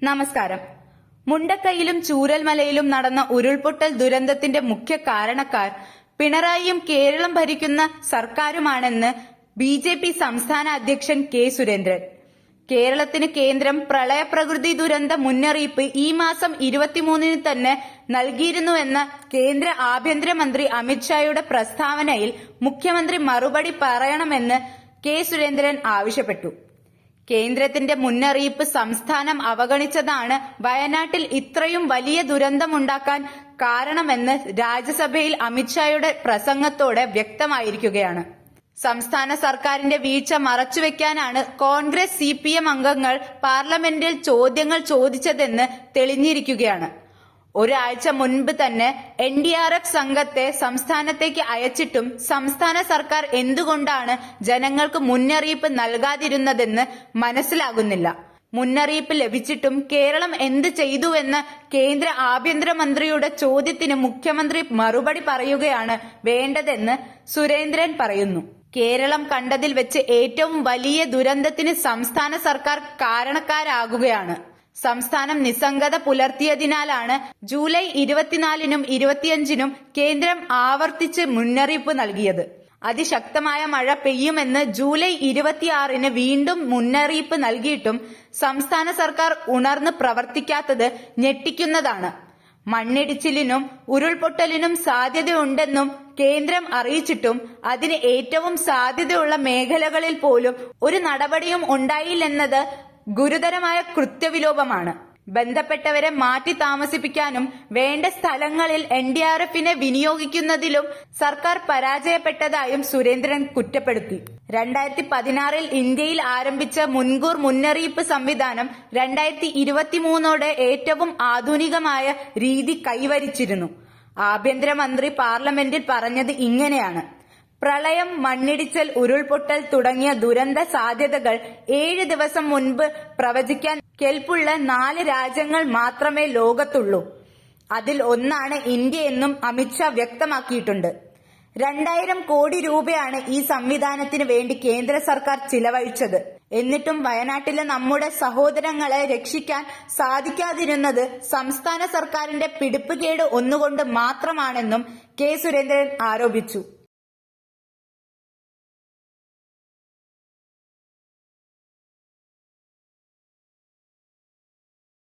നമസ്കാരം. മുണ്ടക്കൈയിലും ചൂരൽമലയിലും നടന്ന ഉരുൾപൊട്ടൽ ദുരന്തത്തിന്റെ മുഖ്യ കാരണക്കാർ പിണറായിയും കേരളം ഭരിക്കുന്ന സർക്കാരുമാണെന്ന് BJP സംസ്ഥാന അധ്യക്ഷൻ കെ സുരേന്ദ്രൻ. കേരളത്തിന് കേന്ദ്രം പ്രളയപ്രകൃതി ദുരന്ത മുന്നറിയിപ്പ് ഈ മാസം 23-ന് തന്നെ നൽകിയിരുന്നുവെന്ന കേന്ദ്ര ആഭ്യന്തരമന്ത്രി അമിത്ഷായുടെ പ്രസ്താവനയിൽ മുഖ്യമന്ത്രി മറുപടി പറയണമെന്ന് കെ സുരേന്ദ്രൻ ആവശ്യപ്പെട്ടു. കേന്ദ്രത്തിന്റെ മുന്നറിയിപ്പ് സംസ്ഥാനം അവഗണിച്ചതാണ് വയനാട്ടിൽ ഇത്രയും വലിയ ദുരന്തമുണ്ടാക്കാൻ കാരണമെന്ന് രാജ്യസഭയിൽ അമിത്ഷായുടെ പ്രസംഗത്തോടെ വ്യക്തമായിരിക്കുകയാണ്. സംസ്ഥാന സർക്കാരിന്റെ വീഴ്ച മറച്ചുവെക്കാനാണ് കോൺഗ്രസ് CPM അംഗങ്ങൾ പാർലമെന്റിൽ ചോദ്യങ്ങൾ ചോദിച്ചതെന്ന് തെളിഞ്ഞിരിക്കുകയാണ്. ഒരാഴ്ച മുൻപ് തന്നെ NDRF സംഘത്തെ സംസ്ഥാനത്തേക്ക് അയച്ചിട്ടും സംസ്ഥാന സർക്കാർ എന്തുകൊണ്ടാണ് ജനങ്ങൾക്ക് മുന്നറിയിപ്പ് നൽകാതിരുന്നതെന്ന് മനസ്സിലാകുന്നില്ല. മുന്നറിയിപ്പ് ലഭിച്ചിട്ടും കേരളം എന്ത് ചെയ്തുവെന്ന കേന്ദ്ര ആഭ്യന്തരമന്ത്രിയുടെ ചോദ്യത്തിന് മുഖ്യമന്ത്രി മറുപടി പറയുകയാണ് വേണ്ടതെന്ന് സുരേന്ദ്രൻ പറയുന്നു. കേരളം കണ്ടതിൽ വെച്ച് ഏറ്റവും വലിയ ദുരന്തത്തിന് സംസ്ഥാന സർക്കാർ കാരണക്കാരാകുകയാണ്. സംസ്ഥാനം നിസ്സംഗത പുലർത്തിയതിനാലാണ് ജൂലൈ 24-നും 25-നും കേന്ദ്രം ആവർത്തിച്ച് മുന്നറിയിപ്പ് നൽകിയത്. അതിശക്തമായ മഴ പെയ്യുമെന്ന് ജൂലൈ 26-ന് വീണ്ടും മുന്നറിയിപ്പ് നൽകിയിട്ടും സംസ്ഥാന സർക്കാർ ഉണർന്ന് പ്രവർത്തിക്കാത്തത് ഞെട്ടിക്കുന്നതാണ്. മണ്ണിടിച്ചിലിനും ഉരുൾപൊട്ടലിനും സാധ്യതയുണ്ടെന്നും കേന്ദ്രം അറിയിച്ചിട്ടും അതിന് ഏറ്റവും സാധ്യതയുള്ള മേഖലകളിൽ പോലും ഒരു നടപടിയും ഉണ്ടായില്ലെന്നത് ഗുരുതരമായ കൃത്യവിലോപമാണ്. ബന്ധപ്പെട്ടവരെ മാറ്റി താമസിപ്പിക്കാനും വേണ്ട സ്ഥലങ്ങളിൽ NDRFനെ വിനിയോഗിക്കുന്നതിലും സർക്കാർ പരാജയപ്പെട്ടതായും സുരേന്ദ്രൻ കുറ്റപ്പെടുത്തി. 2016-ൽ ഇന്ത്യയിൽ ആരംഭിച്ച മുൻകൂർ മുന്നറിയിപ്പ് സംവിധാനം 2023-ഓടെ ഏറ്റവും ആധുനികമായ രീതി കൈവരിച്ചിരുന്നു. ആഭ്യന്തരമന്ത്രി പാർലമെന്റിൽ പറഞ്ഞത് ഇങ്ങനെയാണ്: പ്രളയം, മണ്ണിടിച്ചൽ, ഉരുൾപൊട്ടൽ തുടങ്ങിയ ദുരന്ത സാധ്യതകൾ 7 ദിവസം മുൻപ് പ്രവചിക്കാൻ കെൽപ്പുള്ള 4 രാജ്യങ്ങൾ മാത്രമേ ലോകത്തുള്ളൂ. അതിൽ ഒന്നാണ് ഇന്ത്യയെന്നും അമിത്ഷാ വ്യക്തമാക്കിയിട്ടുണ്ട്. 2000 കോടി രൂപയാണ് ഈ സംവിധാനത്തിന് വേണ്ടി കേന്ദ്ര സർക്കാർ ചിലവഴിച്ചത്. എന്നിട്ടും വയനാട്ടിലെ നമ്മുടെ സഹോദരങ്ങളെ രക്ഷിക്കാൻ സാധിക്കാതിരുന്നത് സംസ്ഥാന സർക്കാരിന്റെ പിടിപ്പുകേട് ഒന്നുകൊണ്ട് മാത്രമാണെന്നും കെ സുരേന്ദ്രൻ ആരോപിച്ചു.